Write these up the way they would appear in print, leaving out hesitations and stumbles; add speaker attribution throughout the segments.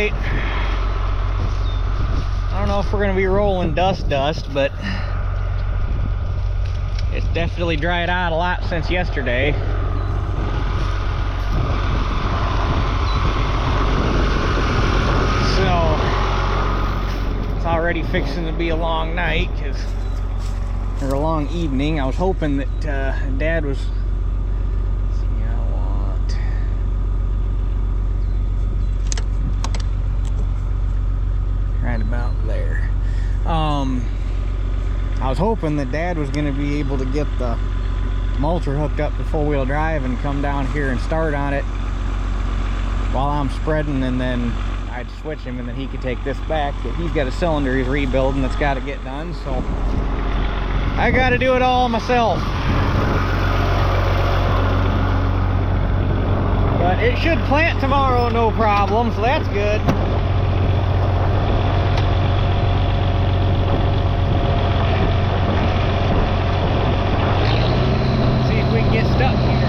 Speaker 1: tonight. I don't know if we're gonna be rolling dust, but it's definitely dried out a lot since yesterday. So it's already fixing to be a long night, or a long evening. I was hoping that Dad was. Right about there. I was hoping that Dad was going to be able to get the mulcher hooked up to four-wheel drive and come down here and start on it while I'm spreading, and then I'd switch him and then he could take this back. But he's got a cylinder he's rebuilding that's got to get done, so I got to do it all myself. But it should plant tomorrow, no problem, so that's good. Get stuck here.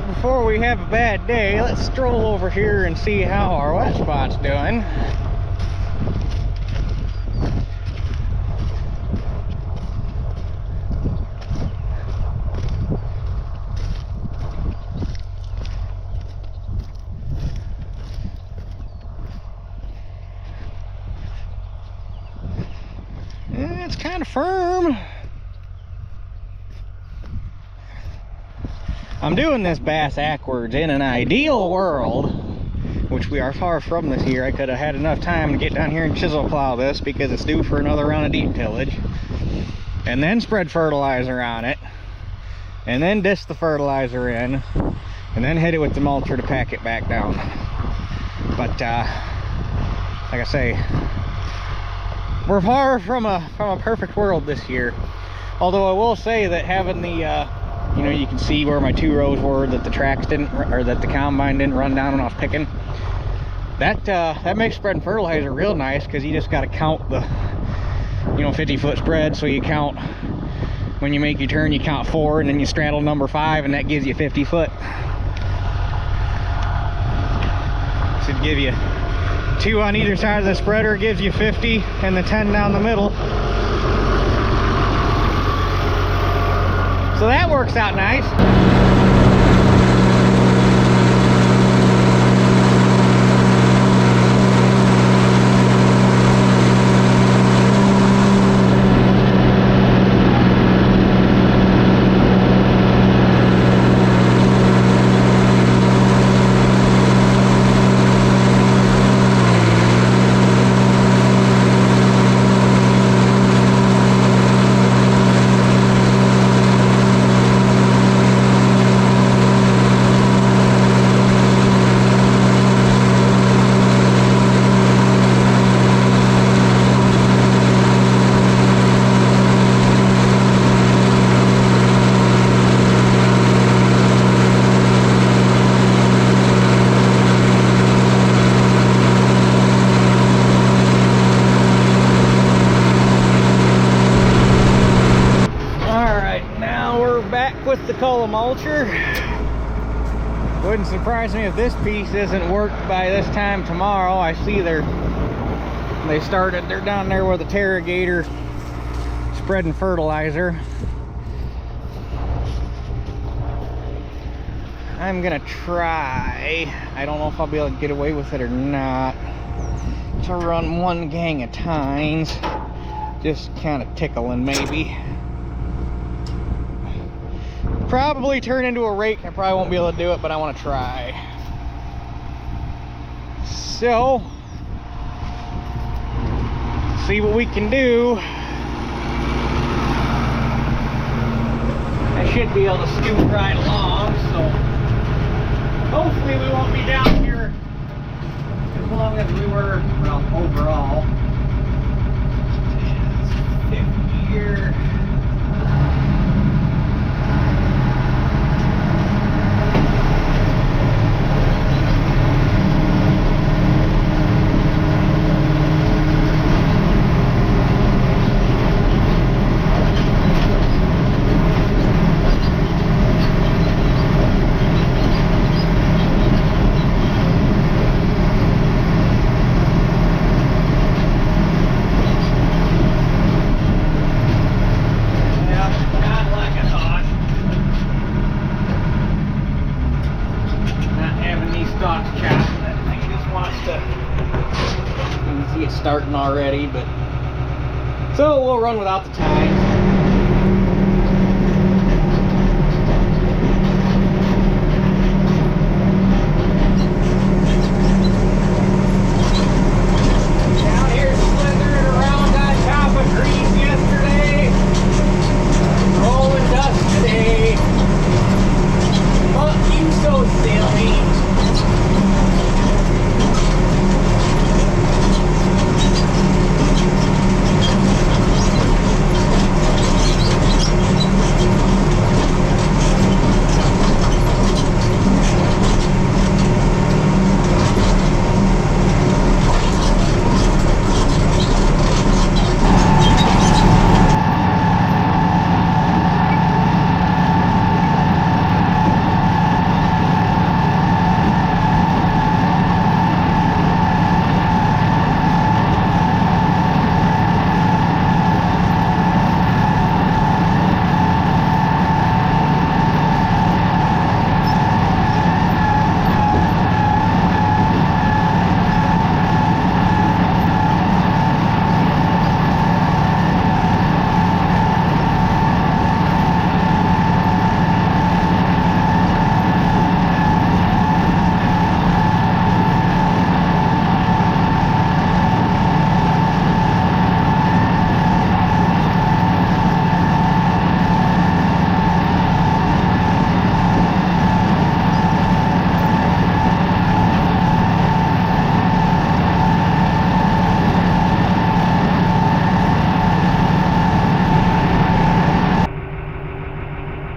Speaker 1: Before we have a bad day, let's stroll over here and see how our wet spot's doing. It's kind of firm. I'm doing this bass backwards. In an ideal world, which we are far from this year, I could have had enough time to get down here and chisel plow this because it's due for another round of deep tillage, and then spread fertilizer on it, and then disc the fertilizer in, and then hit it with the mulcher to pack it back down. But like I say, we're far from a perfect world this year. Although I will say that having the you know, you can see where my 2 rows were that the tracks didn't, or that the combine didn't run down when I was picking. That makes spreading fertilizer real nice, because you just got to count the, you know, 50-foot spread. So you count, when you make your turn, you count 4, and then you straddle number 5, and that gives you 50 foot. So it'd give you 2 on either side of the spreader, gives you 50, and the 10 down the middle. So that works out nice. install a mulcher. Wouldn't surprise me if this piece isn't worked by this time tomorrow. I see they're down there with a Terrigator spreading fertilizer. I'm gonna try, I don't know if I'll be able to get away with it or not, to run one gang of tines, just kind of tickling maybe. Probably turn into a rake. I probably won't be able to do it, but I want to try. So, see what we can do. I should be able to scoot right along, so hopefully we won't be down here as long as we were, well, overall. It's 50 here. Starting already, but so we'll run without the tines. Down here slithering around on top of trees yesterday, rolling dust today. Muck, you so silly.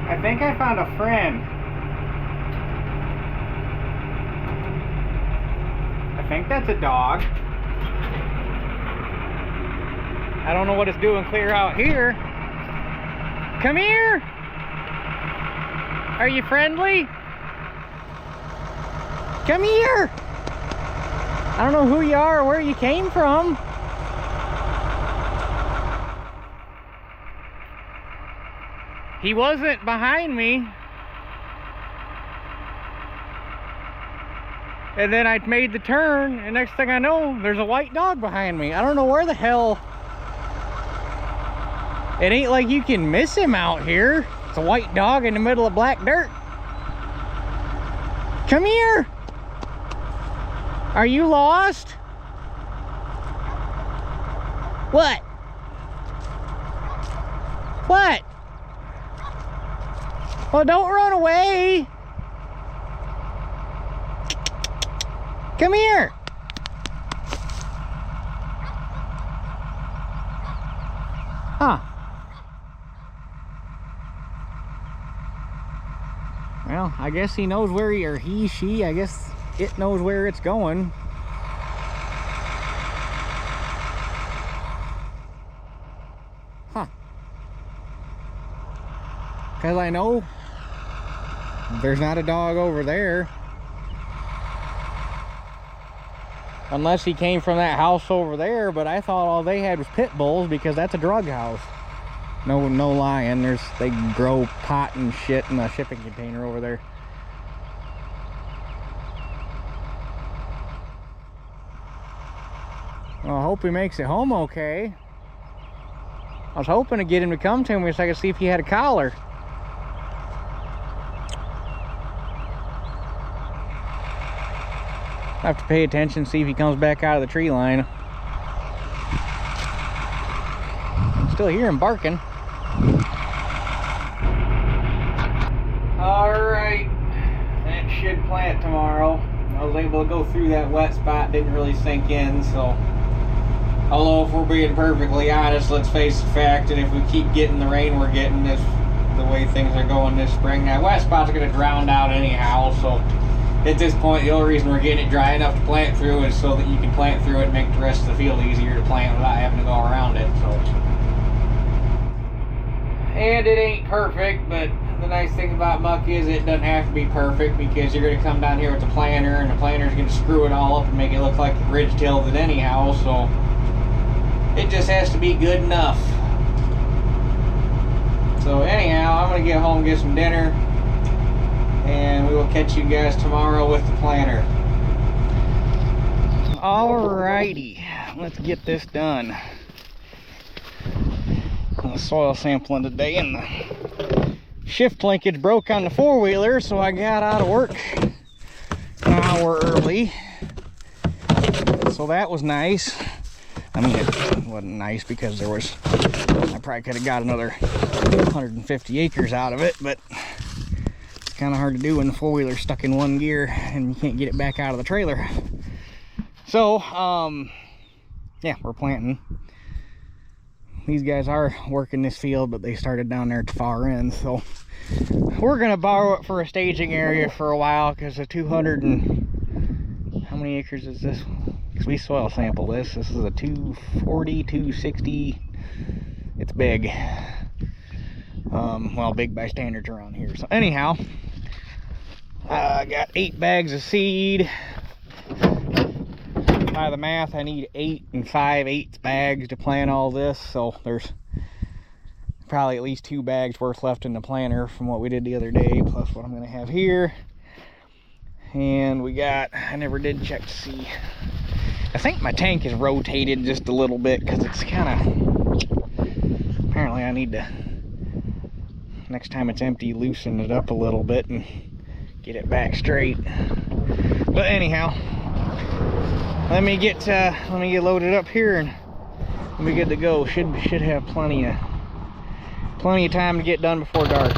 Speaker 1: I think I found a friend. I think that's a dog. I don't know what it's doing clear out here. Come here! Are you friendly? Come here! I don't know who you are or where you came from. He wasn't behind me. And then I made the turn, and next thing I know, there's a white dog behind me. I don't know where the hell. It ain't like you can miss him out here. It's a white dog in the middle of black dirt. Come here. Are you lost? What? What? Well, don't run away. Come here. Huh. Well, I guess he knows where he, or he, she, I guess it knows where it's going. Huh. Because I know There's not a dog over there. Unless he came from that house over there, but I thought all they had was pit bulls because that's a drug house. No lying. They grow pot and shit in a shipping container over there. Well, I hope he makes it home okay. I was hoping to get him to come to me so I could see if he had a collar. I have to pay attention, see if he comes back out of the tree line. I still hear him barking. Alright, that should plant tomorrow. I was able to go through that wet spot, didn't really sink in, so. Although if we're being perfectly honest, let's face the fact that if we keep getting the rain we're getting the way things are going this spring, that wet spot's going to drown out anyhow, so. At this point, the only reason we're getting it dry enough to plant through is so that you can plant through it and make the rest of the field easier to plant without having to go around it. So, and it ain't perfect, but the nice thing about muck is it doesn't have to be perfect because you're going to come down here with the planter and the planter's going to screw it all up and make it look like ridge tilled it anyhow. So it just has to be good enough. So anyhow, I'm going to get home and get some dinner. And we will catch you guys tomorrow with the planter. Alrighty, let's get this done. I'm soil sampling today, and the shift linkage broke on the four-wheeler, so I got out of work an hour early. So that was nice. I mean, it wasn't nice because I probably could have got another 150 acres out of it, but kind of hard to do when the four-wheeler's stuck in one gear and you can't get it back out of the trailer. So yeah, we're planting. These guys are working this field, but they started down there at the far end, so we're gonna borrow it for a staging area for a while because the 200 and how many acres is this? Because we soil sample this is a 240 260. It's big. Well, big by standards around here. So anyhow, I got 8 bags of seed. By the math, I need 8 5/8 bags to plant all this. So there's probably at least 2 bags worth left in the planter from what we did the other day, plus what I'm going to have here. And we got, I never did check to see. I think my tank is rotated just a little bit because it's kind of, apparently I need to, next time it's empty, loosen it up a little bit and get it back straight. But anyhow, let me get loaded up here and we'll be good to go. Should have plenty of time to get done before dark.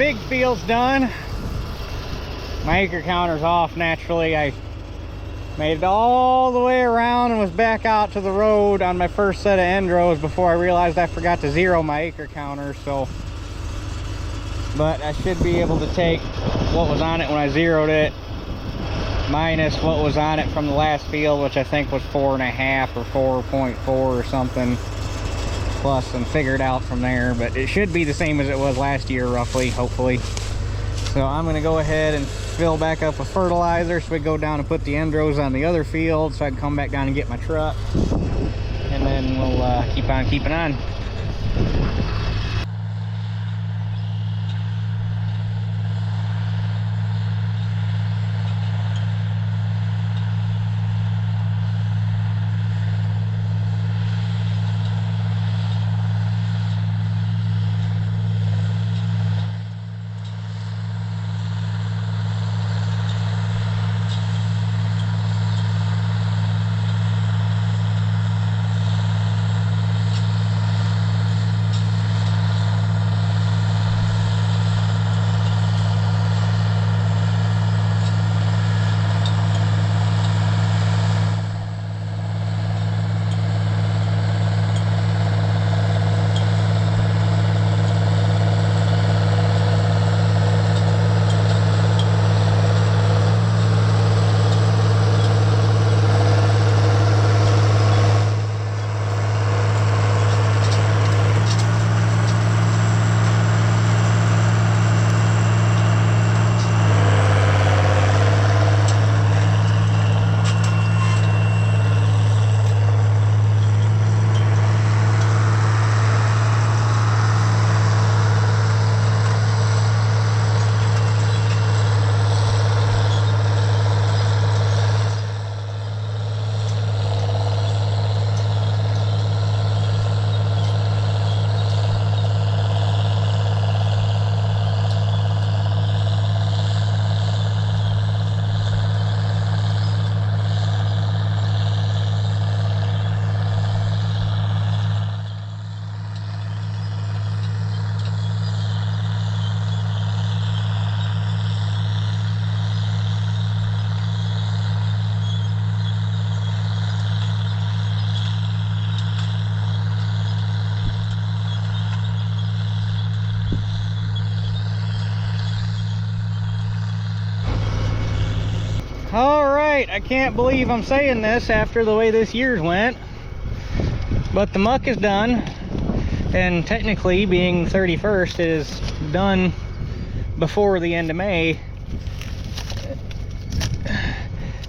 Speaker 1: big field's done. My acre counter's off naturally. I made it all the way around and was back out to the road on my first set of end rows before I realized I forgot to zero my acre counter. So, but I should be able to take what was on it when I zeroed it minus what was on it from the last field, which I think was 4.5 or 4.4 or something plus, and figure it out from there. But it should be the same as it was last year roughly, hopefully. So I'm going to go ahead and fill back up with fertilizer so we go down and put the end rows on the other field so I can come back down and get my truck, and then we'll keep on keeping on. Alright, I can't believe I'm saying this after the way this year's went, but the muck is done, and technically being 31st is done before the end of May.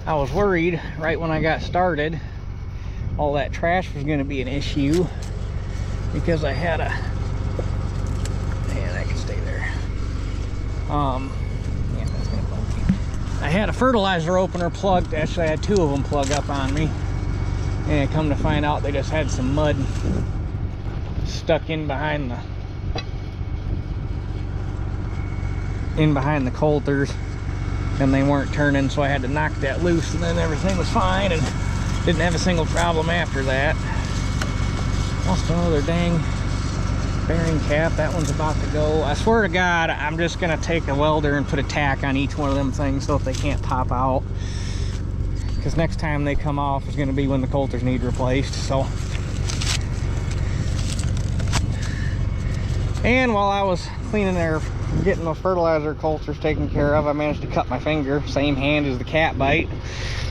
Speaker 1: I was worried right when I got started all that trash was going to be an issue, because I had a, man, I can stay there. Yeah, that's gonna bump me. I had a fertilizer opener plugged. Actually, I had two of them plug up on me, and come to find out they just had some mud stuck in behind the coulters, and they weren't turning, so I had to knock that loose, and then everything was fine and didn't have a single problem after that. Lost another dang bearing cap. That one's about to go. I swear to God, I'm just gonna take a welder and put a tack on each one of them things so that they can't pop out, because next time they come off is gonna be when the coulters need replaced. So, and while I was cleaning there, getting the fertilizer coulters taken care of, I managed to cut my finger. Same hand as the cat bite.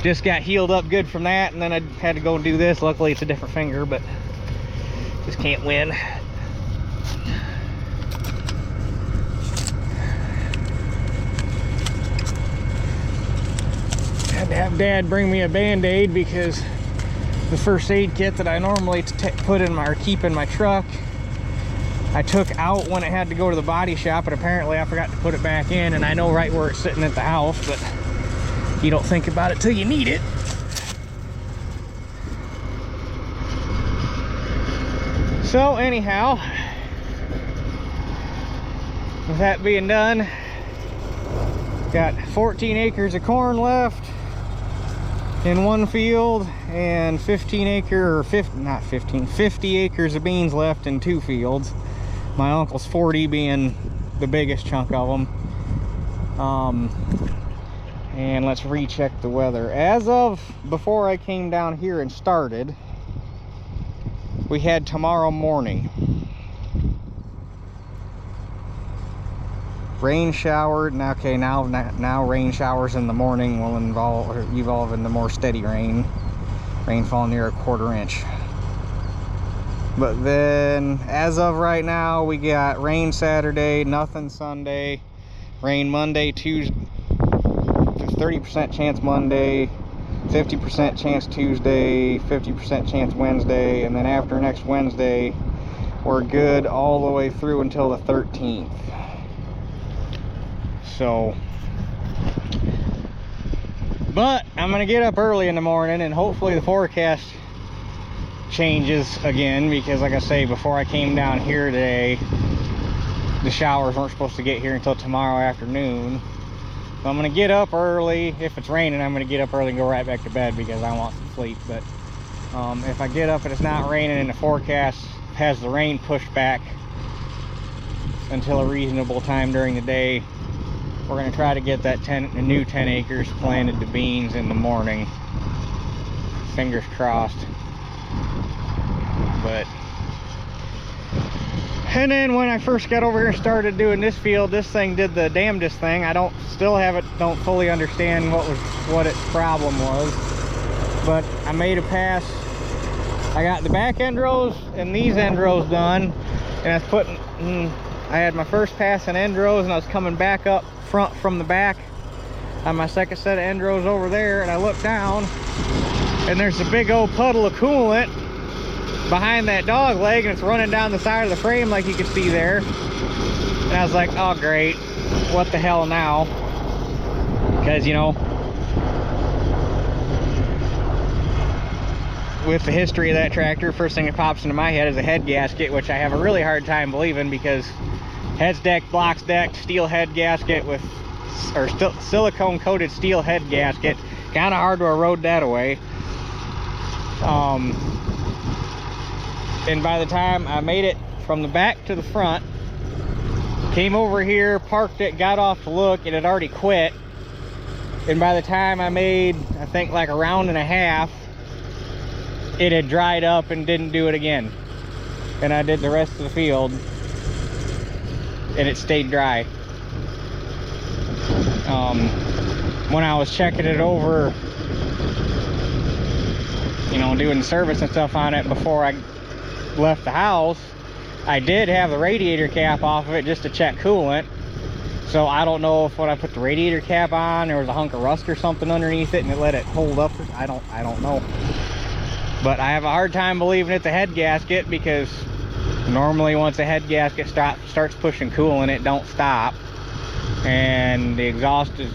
Speaker 1: Just got healed up good from that, and then I had to go and do this. Luckily it's a different finger, but just can't win. Had to have Dad bring me a Band-Aid, because the first aid kit that I normally put in my, or keep in my truck, I took out when it had to go to the body shop, and apparently I forgot to put it back in, and I know right where it's sitting at the house, but you don't think about it till you need it. So anyhow, with that being done, got 14 acres of corn left in one field, and 50 acres of beans left in two fields. My uncle's 40 being the biggest chunk of them. And let's recheck the weather. As of before I came down here and started, we had tomorrow morning rain shower. Now, okay, now rain showers in the morning will evolve into more steady rain. Rainfall near a 1/4 inch. But then, as of right now, we got rain Saturday, nothing Sunday, rain Monday, Tuesday, 30% chance Monday, 50% chance Tuesday, 50% chance Wednesday, and then after next Wednesday, we're good all the way through until the 13th. So, but I'm gonna get up early in the morning and hopefully the forecast changes again, because like I say, before I came down here today, the showers weren't supposed to get here until tomorrow afternoon. So I'm gonna get up early. If it's raining, I'm gonna get up early and go right back to bed because I want some sleep. But if I get up and it's not raining and the forecast has the rain pushed back until a reasonable time during the day, we're gonna try to get that new 10 acres planted to beans in the morning. Fingers crossed. But and then when I first got over here and started doing this field, this thing did the damnedest thing. I don't fully understand what its problem was. But I made a pass. I got the back end rows and these end rows done, and I had my first pass in end rows, and I was coming back up front from the back on my second set of end rows over there, and I looked down and there's a big old puddle of coolant behind that dog leg, and it's running down the side of the frame like you can see there. And I was like, oh great, what the hell now? Because, you know, with the history of that tractor, first thing that pops into my head is a head gasket, which I have a really hard time believing, because heads decked, blocks decked, steel head gasket with, or silicone coated steel head gasket. Kind of hard to erode that away. And by the time I made it from the back to the front, came over here, parked it, got off to look, it had already quit. And by the time I made, I think like a round and a half, it had dried up and didn't do it again. And I did the rest of the field and it stayed dry. When I was checking it over, you know, doing service and stuff on it before I left the house, I did have the radiator cap off of it just to check coolant. So I don't know if when I put the radiator cap on, there was a hunk of rust or something underneath it and it let it hold up. I don't know. But I have a hard time believing it's a head gasket, because normally once a head gasket starts pushing coolant, it don't stop. And the exhaust is,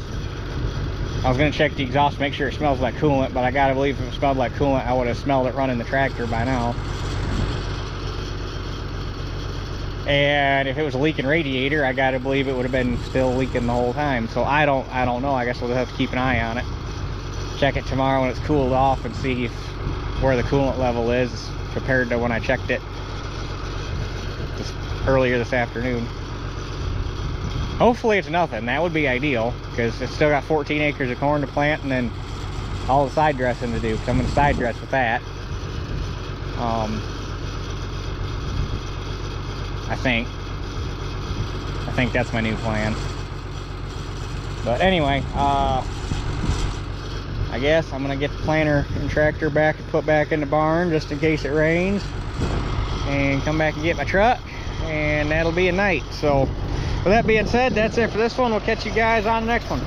Speaker 1: I was going to check the exhaust to make sure it smells like coolant, but I gotta believe if it smelled like coolant, I would have smelled it running the tractor by now. And if it was a leaking radiator, I gotta believe it would have been still leaking the whole time. So I don't know. I guess we'll have to keep an eye on it. Check it tomorrow when it's cooled off and see where the coolant level is compared to when I checked it earlier this afternoon. Hopefully it's nothing. That would be ideal, because it's still got 14 acres of corn to plant and then all the side dressing to do, because I'm going to side dress with that. I think that's my new plan. But anyway, I guess I'm gonna get the planter and tractor back and put back in the barn just in case it rains, and come back and get my truck, and that'll be a night. So with that being said, that's it for this one. We'll catch you guys on the next one.